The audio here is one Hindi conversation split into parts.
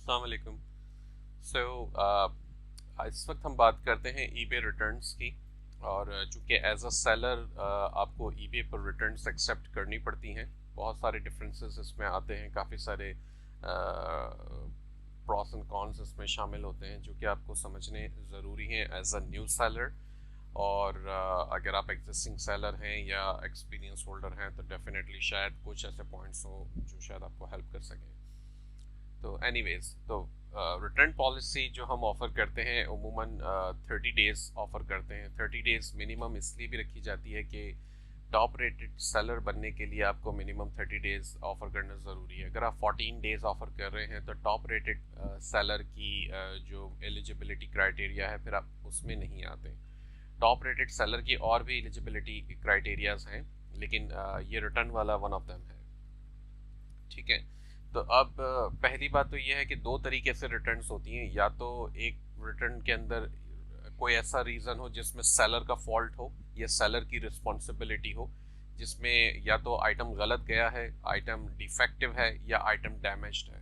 अस्सलाम वालेकुम। सो इस वक्त हम बात करते हैं ईबे रिटर्न्स की। और चूंकि एज अ सेलर आपको ईबे पर रिटर्न्स एक्सेप्ट करनी पड़ती हैं। बहुत सारे डिफरेंसेस इसमें आते हैं, काफ़ी सारे प्रॉस एंड कॉन्स इसमें शामिल होते हैं जो कि आपको समझने ज़रूरी हैं एज अ न्यू सेलर। और अगर आप एग्जिस्टिंग सेलर हैं या एक्सपीरियंस होल्डर हैं तो डेफिनेटली शायद कुछ ऐसे पॉइंट्स हों जो शायद आपको हेल्प कर सकें। तो एनीवेज, तो रिटर्न पॉलिसी जो हम ऑफ़र करते हैं उमूमन 30 डेज़ ऑफ़र करते हैं। 30 डेज़ मिनिमम इसलिए भी रखी जाती है कि टॉप रेटेड सेलर बनने के लिए आपको मिनिमम 30 डेज़ ऑफ़र करना ज़रूरी है। अगर आप 14 डेज़ ऑफ़र कर रहे हैं तो टॉप रेटेड सेलर की जो एलिजिबिलिटी क्राइटेरिया है फिर आप उसमें नहीं आते। टॉप रेटेड सेलर की और भी एलिजिबिलिटी क्राइटेरियाज हैं, लेकिन ये रिटर्न वाला वन ऑफ देम है। ठीक है। तो अब पहली बात तो ये है कि दो तरीके से रिटर्न्स होती हैं। या तो एक रिटर्न के अंदर कोई ऐसा रीज़न हो जिसमें सेलर का फॉल्ट हो या सेलर की रिस्पॉन्सिबिलिटी हो, जिसमें या तो आइटम गलत गया है, आइटम डिफेक्टिव है या आइटम डैमेज्ड है।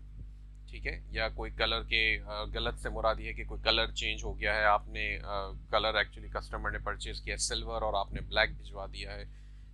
ठीक है। या कोई कलर के गलत से मुराद ये है कि कोई कलर चेंज हो गया है, आपने कलर एक्चुअली कस्टमर ने परचेज किया सिल्वर और आपने ब्लैक भिजवा दिया है,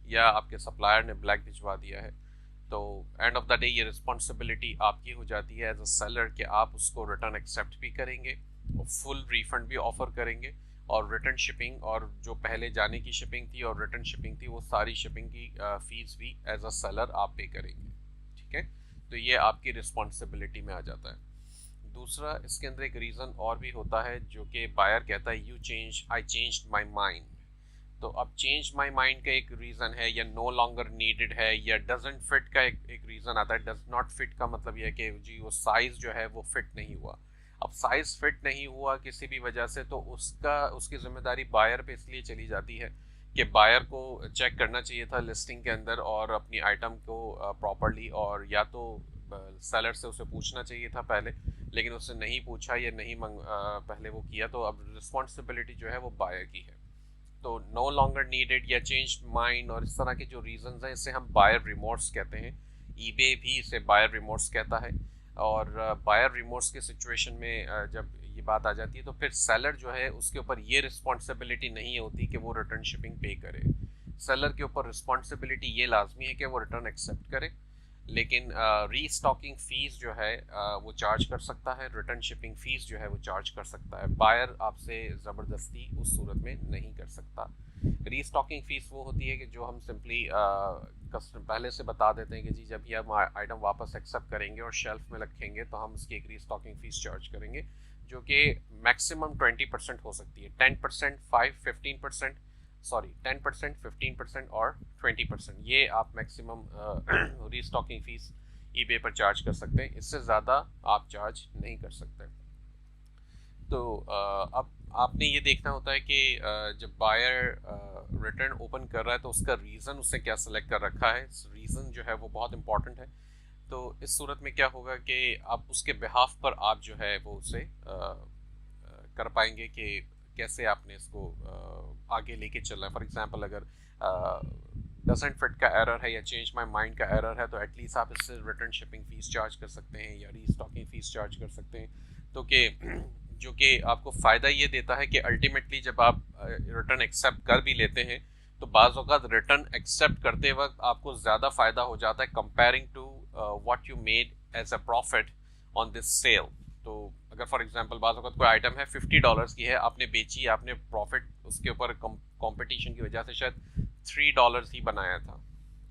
या आपके सप्लायर ने ब्लैक भिजवा दिया है। तो एंड ऑफ द डे ये रिस्पॉन्सिबिलिटी आपकी हो जाती है एज अ सेलर कि आप उसको रिटर्न एक्सेप्ट भी करेंगे और फुल रिफंड भी ऑफर करेंगे। और रिटर्न शिपिंग और जो पहले जाने की शिपिंग थी और रिटर्न शिपिंग थी वो सारी शिपिंग की फीस भी एज अ सेलर आप पे करेंगे। ठीक है। तो ये आपकी रिस्पॉन्सिबिलिटी में आ जाता है। दूसरा, इसके अंदर एक रीज़न और भी होता है जो कि बायर कहता है you change I changed my mind. तो अब चेंज माई माइंड का एक रीज़न है, या नो लॉन्गर नीडेड है, या डजेंट फिट का एक रीज़न आता है। डज नॉट फिट का मतलब यह है कि जी वो साइज़ जो है वो फिट नहीं हुआ। अब साइज़ फिट नहीं हुआ किसी भी वजह से तो उसकी जिम्मेदारी बायर पे इसलिए चली जाती है कि बायर को चेक करना चाहिए था लिस्टिंग के अंदर और अपनी आइटम को प्रॉपरली, और या तो सेलर से उसे पूछना चाहिए था पहले, लेकिन उससे नहीं पूछा या नहीं पहले वो किया, तो अब रिस्पॉन्सिबिलिटी जो है वो बायर की है। तो नो लॉन्गर नीडेड या चेंज माइंड और इस तरह के जो रीजंस हैं इसे हम बायर रिमोर्स कहते हैं। ईबे भी इसे बायर रिमोर्स कहता है। और बायर रिमोर्स के सिचुएशन में जब ये बात आ जाती है तो फिर सेलर जो है उसके ऊपर ये रिस्पॉन्सिबिलिटी नहीं होती कि वो रिटर्न शिपिंग पे करे। सेलर के ऊपर रिस्पॉन्सिबिलिटी ये लाजमी है कि वो रिटर्न एक्सेप्ट करे, लेकिन रीस्टॉकिंग फीस जो है वो चार्ज कर सकता है, रिटर्न शिपिंग फीस जो है वो चार्ज कर सकता है। बायर आपसे ज़बरदस्ती उस सूरत में नहीं कर सकता। रीस्टॉकिंग फीस वो होती है कि जो हम सिंपली कस्टम पहले से बता देते हैं कि जी जब ये हम आइटम वापस एक्सेप्ट करेंगे और शेल्फ में रखेंगे तो हम उसकी एक रीस्टॉकिंग फीस चार्ज करेंगे, जो कि मैक्सिमम 20% हो सकती है। 10%, 5, 15%, सॉरी 10%, 15% और 20%, ये आप मैक्सिमम रीस्टॉकिंग फीस ईबे पर चार्ज कर सकते हैं। इससे ज़्यादा आप चार्ज नहीं कर सकते। तो अब आपने ये देखना होता है कि जब बायर रिटर्न ओपन कर रहा है तो उसका रीज़न उसने क्या सेलेक्ट कर रखा है। रीज़न जो है वो बहुत इंपॉर्टेंट है। तो इस सूरत में क्या होगा कि आप उसके बिहाफ पर आप जो है वो उसे कर पाएंगे कि कैसे आपने इसको आगे लेके चलना है। फॉर एग्जांपल अगर डजंट फिट का एरर है या चेंज माय माइंड का एरर है तो एटलीस्ट आप इससे रिटर्न शिपिंग फीस चार्ज कर सकते हैं या रीस्टॉकिंग फीस चार्ज कर सकते हैं। तो कि जो कि आपको फ़ायदा ये देता है कि अल्टीमेटली जब आप रिटर्न एक्सेप्ट कर भी लेते हैं तो बाज़ औक़ात रिटर्न एक्सेप्ट करते वक्त आपको ज़्यादा फ़ायदा हो जाता है comparing to what you made as a profit on this sale. तो अगर फॉर एग्जांपल बाज़ औक़ात कोई आइटम है $50 की है, आपने बेची, आपने प्रॉफिट उसके ऊपर कंपटीशन की वजह से शायद $3 ही बनाया था।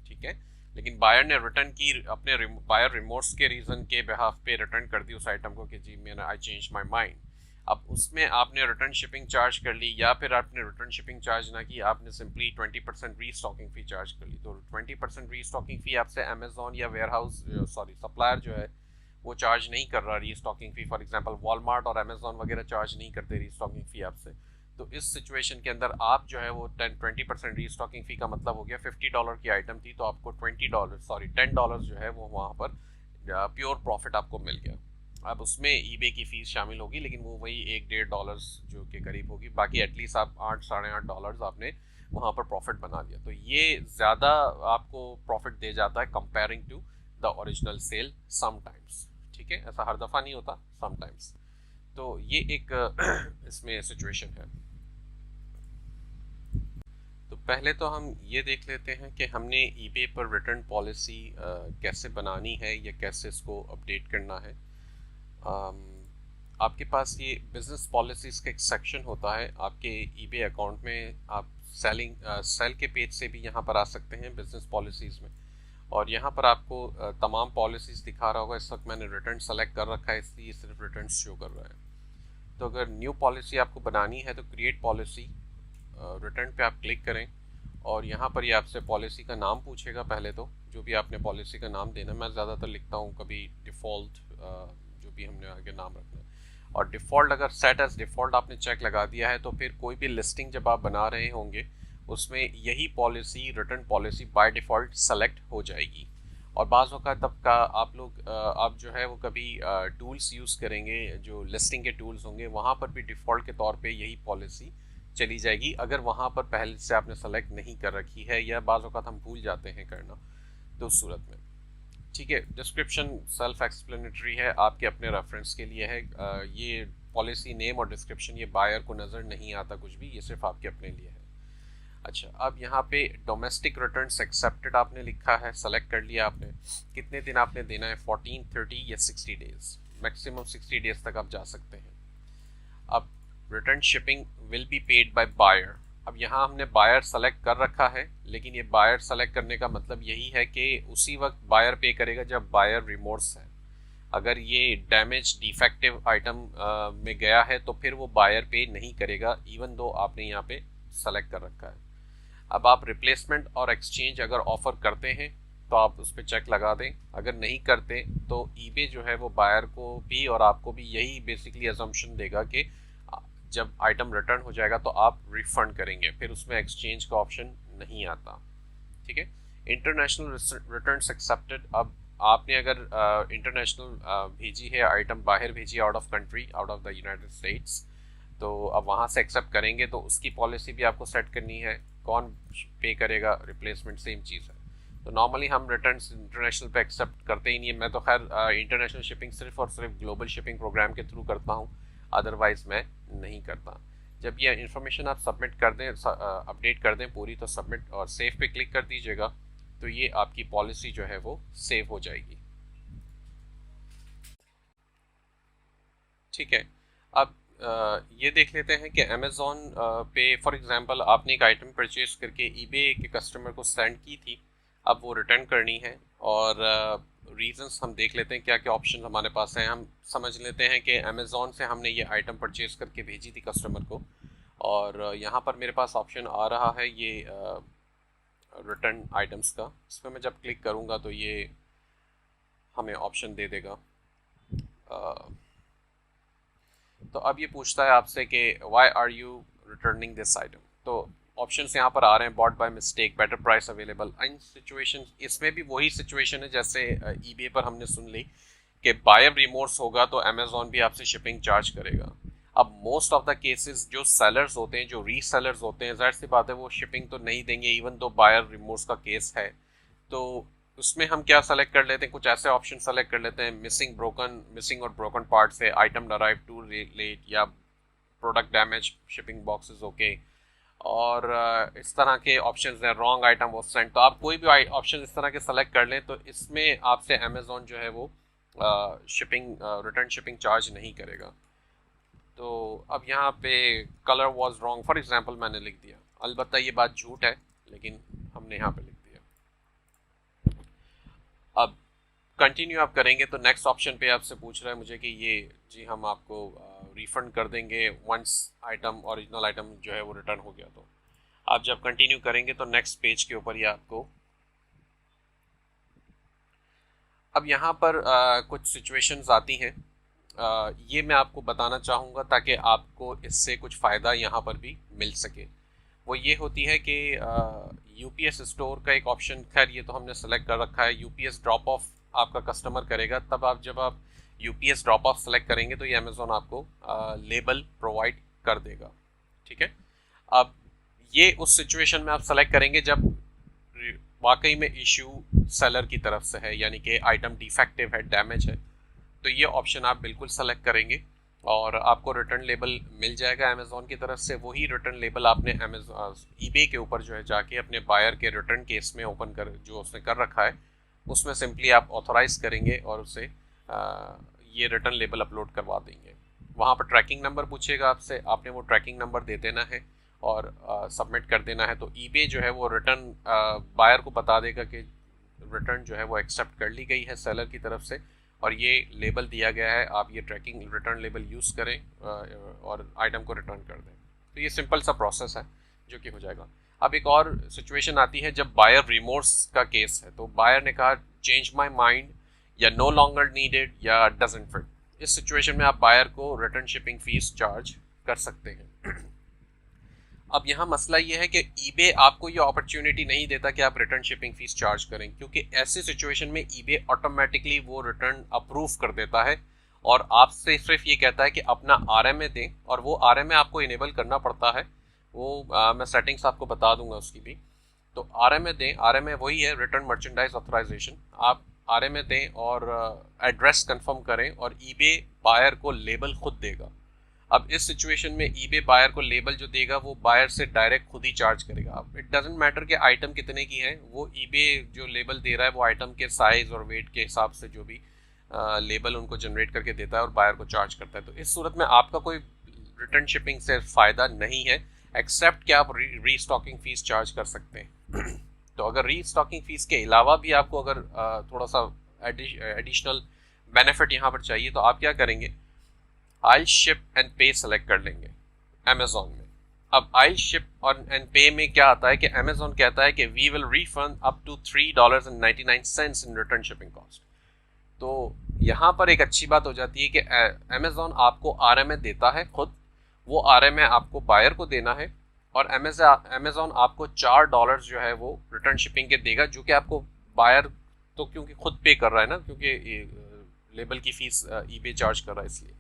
ठीक है। लेकिन बायर ने रिटर्न की, अपने बायर रिमोर्स के रीज़न के बिहाफ पे रिटर्न कर दी उस आइटम को कि जी मैंने आई चेंज माई माइंड। अब उसमें आपने रिटर्न शिपिंग चार्ज कर ली या फिर आपने रिटर्न शिपिंग चार्ज ना की, आपने सिंपली 20% रीस्टॉकिंग फी चार्ज कर ली। तो 20% रीस्टॉकिंग फी आपसे अमेजोन या वेयर हाउस सॉरी सप्लायर जो है वो चार्ज नहीं कर रहा restocking fee. For example Walmart और अमेजोन वगैरह चार्ज नहीं करते रीस्टॉकिंग फी आपसे। तो इस सिचुएशन के अंदर आप जो है वो 20% रीस्टॉकिंग फी का मतलब हो गया $50 की आइटम थी तो आपको $10 जो है वो वहाँ पर प्योर प्रॉफिट आपको मिल गया। अब उसमें ईबे की फीस शामिल होगी, लेकिन वो वही $1-1.5 जो के करीब होगी। बाकी एटलीस्ट आप 8-8.5 डॉलर्स आपने वहाँ पर प्रॉफिट बना लिया। तो ये ज़्यादा आपको प्रॉफिट दे जाता है comparing to the original sale sometimes. ठीक ठीक है, ऐसा हर दफ़ा नहीं होता, समटाइम्स। तो ये एक इसमें सिचुएशन है। तो पहले तो हम ये देख लेते हैं कि हमने ईबे पर रिटर्न पॉलिसी कैसे बनानी है या कैसे इसको अपडेट करना है। आपके पास ये बिजनेस पॉलिसीज़ का एक सेक्शन होता है आपके ईबे अकाउंट में। आप सेल के पेज से भी यहाँ पर आ सकते हैं बिजनेस पॉलिसीज़ में, और यहाँ पर आपको तमाम पॉलिसीज़ दिखा रहा होगा। इस वक्त मैंने रिटर्न सेलेक्ट कर रखा है, इसलिए सिर्फ रिटर्न शो कर रहा है। तो अगर न्यू पॉलिसी आपको बनानी है तो क्रिएट पॉलिसी, रिटर्न पे आप क्लिक करें, और यहाँ पर ये आपसे पॉलिसी का नाम पूछेगा। पहले तो जो भी आपने पॉलिसी का नाम देना, मैं ज़्यादातर लिखता हूँ कभी डिफ़ॉल्ट, जो भी हमने आगे नाम रखना है। और डिफ़ॉल्ट अगर सेट एज डिफ़ॉल्ट आपने चेक लगा दिया है तो फिर कोई भी लिस्टिंग जब आप बना रहे होंगे उसमें यही policy, return policy by default select हो जाएगी। और बाज़ औक़ात तब का आप जो है वो कभी टूल्स यूज़ करेंगे, जो लिस्टिंग के टूल्स होंगे, वहाँ पर भी डिफ़ॉल्ट के तौर पे यही पॉलिसी चली जाएगी, अगर वहाँ पर पहले से आपने सेलेक्ट नहीं कर रखी है या बाज़ औक़ात हम भूल जाते हैं करना, तो उस सूरत में। ठीक है, डिस्क्रिप्शन सेल्फ एक्सप्लेनेटरी है, आपके अपने रेफरेंस के लिए है। ये पॉलिसी नेम और डिस्क्रिप्शन ये बायर को नज़र नहीं आता कुछ भी, ये सिर्फ आपके अपने लिए है। अच्छा, अब यहाँ पे डोमेस्टिक रिटर्न्स एक्सेप्टेड आपने लिखा है, सेलेक्ट कर लिया आपने। कितने दिन आपने देना है, 14, 30 या 60 डेज, मैक्सिमम 60 डेज तक आप जा सकते हैं। अब return shipping will be paid by buyer. अब यहाँ हमने बायर सेलेक्ट कर रखा है, लेकिन ये बायर सेलेक्ट करने का मतलब यही है कि उसी वक्त बायर पे करेगा जब बायर रिमोर्स है। अगर ये डैमेज डिफेक्टिव आइटम में गया है तो फिर वो बायर पे नहीं करेगा, इवन दो आपने यहाँ पे सेलेक्ट कर रखा है। अब आप रिप्लेसमेंट और एक्सचेंज अगर ऑफर करते हैं तो आप उस पर चेक लगा दें, अगर नहीं करते तो ईबे जो है वो बायर को भी और आपको भी यही बेसिकली अजम्पशन देगा कि जब आइटम रिटर्न हो जाएगा तो आप रिफंड करेंगे, फिर उसमें एक्सचेंज का ऑप्शन नहीं आता। ठीक है, इंटरनेशनल रिटर्न्स एक्सेप्टेड। अब आपने अगर इंटरनेशनल भेजी है आइटम, बाहर भेजी out of country, out of the United states, तो अब वहाँ से एक्सेप्ट करेंगे तो उसकी पॉलिसी भी आपको सेट करनी है। कौन पे करेगा, रिप्लेसमेंट सेम चीज़ है। तो नॉर्मली हम रिटर्न्स इंटरनेशनल पे एक्सेप्ट करते ही नहीं है। मैं तो खैर इंटरनेशनल शिपिंग सिर्फ और सिर्फ ग्लोबल शिपिंग प्रोग्राम के थ्रू करता हूँ, अदरवाइज मैं नहीं करता। जब ये इन्फॉर्मेशन आप सबमिट कर दें, अपडेट कर दें पूरी, तो सबमिट और सेव पे क्लिक कर दीजिएगा, तो ये आपकी पॉलिसी जो है वो सेव हो जाएगी। ठीक है, अब ये देख लेते हैं कि अमेज़ॉन पे फॉर एग्जांपल आपने एक आइटम परचेज करके ईबे के कस्टमर को सेंड की थी, अब वो रिटर्न करनी है, और रीजंस हम देख लेते हैं क्या क्या ऑप्शन हमारे पास हैं। हम समझ लेते हैं कि अमेज़ॉन से हमने ये आइटम परचेज करके भेजी थी कस्टमर को, और यहाँ पर मेरे पास ऑप्शन आ रहा है ये रिटर्न आइटम्स का। इस पर मैं जब क्लिक करूँगा तो ये हमें ऑप्शन दे देगा। तो अब ये पूछता है आपसे कि why are you returning this item. तो ऑप्शंस यहाँ पर आ रहे हैं, bought by mistake, better price available. In situation, इसमें भी वही सिचुएशन है जैसे ईबे पर हमने सुन ली कि बायर रिमोर्स होगा तो अमेज़ॉन भी आपसे शिपिंग चार्ज करेगा। अब मोस्ट ऑफ द केसेस जो सेलर्स होते हैं, जो रीसेलर्स होते हैं, जाहिर सी बात है वो शिपिंग तो नहीं देंगे, इवन दो बायर रिमोर्स का केस है। तो उसमें हम क्या सेलेक्ट कर लेते हैं, कुछ ऐसे ऑप्शन सेलेक्ट कर लेते हैं, मिसिंग और ब्रोकन पार्ट से, आइटम अराइव टू लेट, या product damage, shipping boxes okay, और इस तरह के ऑप्शंस हैं, रॉन्ग आइटम वो सेंड। तो आप कोई भी ऑप्शन इस तरह के सेलेक्ट कर लें तो इसमें आपसे अमेज़ॉन जो है वो रिटर्न शिपिंग चार्ज नहीं करेगा। तो अब यहाँ पे colour was wrong for example मैंने लिख दिया, अलबत्ता ये बात झूठ है लेकिन हमने यहाँ पे लिख दिया। अब कंटिन्यू आप करेंगे तो नेक्स्ट ऑप्शन पे आपसे पूछ रहा है मुझे कि ये जी हम आपको रिफंड कर देंगे वंस आइटम, ओरिजिनल आइटम जो है वो रिटर्न हो गया। तो आप जब कंटिन्यू करेंगे तो नेक्स्ट पेज के ऊपर ये आपको, अब यहाँ पर कुछ सिचुएशंस आती हैं, ये मैं आपको बताना चाहूँगा ताकि आपको इससे कुछ फ़ायदा यहाँ पर भी मिल सके। वो ये होती है कि यूपीएस स्टोर का एक ऑप्शन, खैर ये तो हमने सेलेक्ट कर रखा है, यूपीएस ड्रॉप ऑफ आपका कस्टमर करेगा, तब जब आप यूपीएस ड्रॉप ऑफ सेलेक्ट करेंगे तो ये अमेज़ॉन आपको लेबल प्रोवाइड कर देगा। ठीक है, अब ये उस सिचुएशन में आप सेलेक्ट करेंगे जब वाकई में इशू सेलर की तरफ से है, यानी कि आइटम डिफेक्टिव है, डैमेज है, तो ये ऑप्शन आप बिल्कुल सेलेक्ट करेंगे और आपको रिटर्न लेबल मिल जाएगा अमेज़ॉन की तरफ से। वही रिटर्न लेबल आपने अमेज़ॉन ईबे के ऊपर जो है जाके अपने बायर के रिटर्न केस में ओपन कर जो उसने कर रखा है उसमें सिंपली आप ऑथोराइज करेंगे और उसे ये रिटर्न लेबल अपलोड करवा देंगे। वहाँ पर ट्रैकिंग नंबर पूछेगा आपसे, आपने वो ट्रैकिंग नंबर दे देना है और सबमिट कर देना है। तो ईबे जो है वो रिटर्न बायर को बता देगा कि रिटर्न जो है वो एक्सेप्ट कर ली गई है सेलर की तरफ से और ये लेबल दिया गया है, आप ये ट्रैकिंग रिटर्न लेबल यूज़ करें और आइटम को रिटर्न कर दें। तो ये सिंपल सा प्रोसेस है जो कि हो जाएगा। अब एक और सिचुएशन आती है जब बायर रिमोर्स का केस है। तो बायर ने कहा चेंज माय माइंड या नो लॉन्गर नीडेड या डजंट फिट। इस सिचुएशन में आप बायर को रिटर्न शिपिंग फीस चार्ज कर सकते हैं। अब यहाँ मसला ये है कि ईबे आपको ये अपॉर्चुनिटी नहीं देता कि आप रिटर्न शिपिंग फीस चार्ज करें, क्योंकि ऐसे सिचुएशन में ईबे ऑटोमेटिकली वो रिटर्न अप्रूव कर देता है और आपसे सिर्फ ये कहता है कि अपना आरएमए दें और वो आरएमए आपको इनेबल करना पड़ता है। वो मैं सेटिंग्स आपको बता दूंगा उसकी भी। तो आरएमए दें, आरएमए वही है रिटर्न मर्चेंडाइज ऑथराइजेशन। आप आरएमए दें और एड्रेस कंफर्म करें और ईबे बायर को लेबल खुद देगा। अब इस सिचुएशन में ईबे बायर को लेबल जो देगा वो बायर से डायरेक्ट खुद ही चार्ज करेगा। अब इट डजेंट मैटर कि आइटम कितने की है, वो ईबे जो लेबल दे रहा है वो आइटम के साइज और वेट के हिसाब से जो भी लेबल उनको जनरेट करके देता है और बायर को चार्ज करता है। तो इस सूरत में आपका कोई रिटर्न शिपिंग से फ़ायदा नहीं है, एक्सेप्ट कि आप रीस्टॉकिंग फीस चार्ज कर सकते हैं। तो अगर रीस्टॉकिंग फीस के अलावा भी आपको अगर थोड़ा सा एडिशनल बेनिफिट यहाँ पर चाहिए तो आप क्या करेंगे, आई शिप एंड पे सेलेक्ट कर लेंगे अमेज़ॉन में। अब आई शिप और एंड पे में क्या आता है कि अमेज़ॉन कहता है कि we will refund up to $3.99 in return shipping cost. तो यहाँ पर एक अच्छी बात हो जाती है कि अमेज़ॉन आपको आरएमए देता है खुद, वो आरएमए आपको बायर को देना है और अमेज़ॉन आपको $4 जो है वो रिटर्न शिपिंग के देगा, जो कि आपको बायर तो क्योंकि खुद पे कर रहा है ना, क्योंकि लेबल की फीस ईबे चार्ज कर रहा है इसलिए।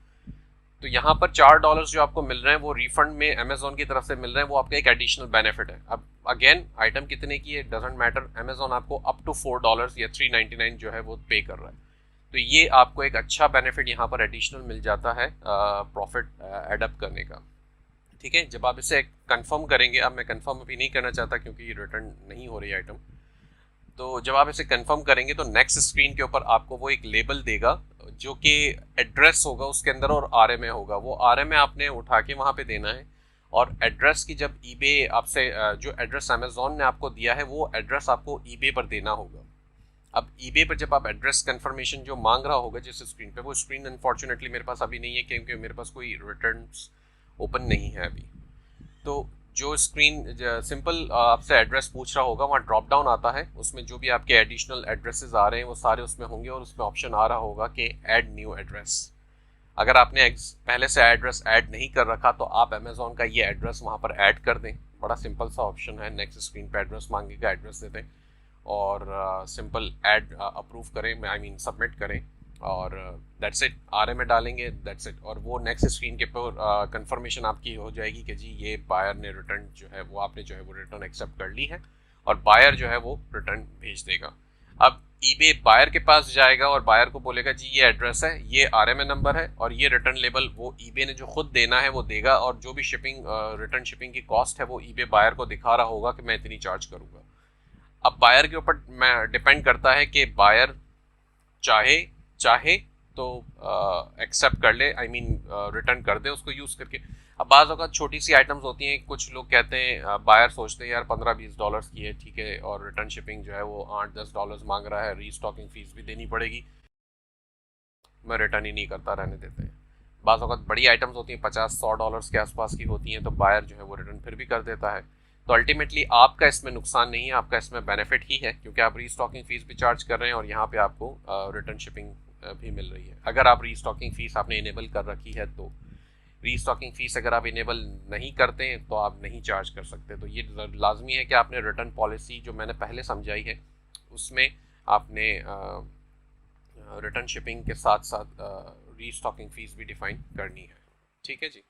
तो यहाँ पर $4 जो आपको मिल रहे हैं वो रिफंड में अमेज़ॉन की तरफ से मिल रहे हैं, वो आपका एक एडिशनल बेनिफिट है। अब अगेन आइटम कितने की है डजेंट मैटर, अमेज़ॉन आपको अप टू $4 या $3.99 जो है वो पे कर रहा है। तो ये आपको एक अच्छा बेनिफिट यहाँ पर एडिशनल मिल जाता है प्रॉफिट एडअप करने का। ठीक है, जब आप इसे कंफर्म करेंगे, अब मैं कंफर्म अभी नहीं करना चाहता क्योंकि रिटर्न नहीं हो रही आइटम, तो जब आप इसे कंफर्म करेंगे तो नेक्स्ट स्क्रीन के ऊपर आपको वो एक लेबल देगा जो कि एड्रेस होगा उसके अंदर और आरएमए होगा। वो आरएमए आपने उठा के वहाँ पे देना है और एड्रेस की जब ईबे आपसे जो एड्रेस अमेज़ॉन ने आपको दिया है वो एड्रेस आपको ईबे पर देना होगा। अब ईबे पर जब आप एड्रेस कंफर्मेशन जो मांग रहा होगा जिस स्क्रीन पे, वो स्क्रीन अनफॉर्चुनेटली मेरे पास अभी नहीं है क्योंकि मेरे पास कोई रिटर्न्स ओपन नहीं है अभी। तो जो स्क्रीन सिंपल आपसे एड्रेस पूछ रहा होगा, वहाँ ड्रॉप डाउन आता है, उसमें जो भी आपके एडिशनल एड्रेसेस आ रहे हैं वो सारे उसमें होंगे और उसमें ऑप्शन आ रहा होगा कि ऐड न्यू एड्रेस। अगर आपने पहले से एड्रेस ऐड नहीं कर रखा तो आप अमेज़ॉन का ये एड्रेस वहाँ पर ऐड कर दें। बड़ा सिंपल सा ऑप्शन है, नेक्स्ट स्क्रीन पर एड्रेस मांगेगा, एड्रेस दे दें और सिंपल ऐड अप्रूव करें, आई मीन सबमिट करें और दैट्स इट, आरएमए डालेंगे, दैट्स इट। और वो नेक्स्ट स्क्रीन के पर कंफर्मेशन आपकी हो जाएगी कि जी ये बायर ने रिटर्न जो है वो आपने जो है वो रिटर्न एक्सेप्ट कर ली है और बायर जो है वो रिटर्न भेज देगा। अब ईबे बायर के पास जाएगा और बायर को बोलेगा जी ये एड्रेस है, ये आरएमए नंबर है और ये रिटर्न लेबल वो ईबे ने जो खुद देना है वो देगा और जो भी शिपिंग रिटर्न शिपिंग की कॉस्ट है वो ईबे बायर को दिखा रहा होगा कि मैं इतनी चार्ज करूँगा। अब बायर के ऊपर मैं डिपेंड करता है कि बायर चाहे तो एक्सेप्ट कर ले, आई मीन रिटर्न कर दे उसको यूज़ करके। अब बाज़ औक़ात छोटी सी आइटम्स होती हैं, कुछ लोग कहते हैं बायर सोचते हैं यार $15-20 की है ठीक है और रिटर्न शिपिंग जो है वो $8-10 मांग रहा है, रीस्टॉकिंग फ़ीस भी देनी पड़ेगी, मैं रिटर्न ही नहीं करता, रहने देते हैं। बाज़ औक़ात बड़ी आइटम्स होती हैं $50-100 के आसपास की होती हैं तो बायर जो है वो रिटर्न फिर भी कर देता है। तो अल्टीमेटली आपका इसमें नुकसान नहीं है, आपका इसमें बेनिफिट ही है क्योंकि आप रीस्टॉकिंग फ़ीस भी चार्ज कर रहे हैं और यहाँ पे आपको रिटर्न शिपिंग भी मिल रही है। अगर आप रीस्टॉकिंग फ़ीस आपने इनेबल कर रखी है तो, रीस्टॉकिंग फ़ीस अगर आप इनेबल नहीं करते हैं तो आप नहीं चार्ज कर सकते। तो ये लाजमी है कि आपने रिटर्न पॉलिसी जो मैंने पहले समझाई है उसमें आपने रिटर्न शिपिंग के साथ साथ रीस्टॉकिंग फ़ीस भी डिफ़ाइन करनी है। ठीक है जी।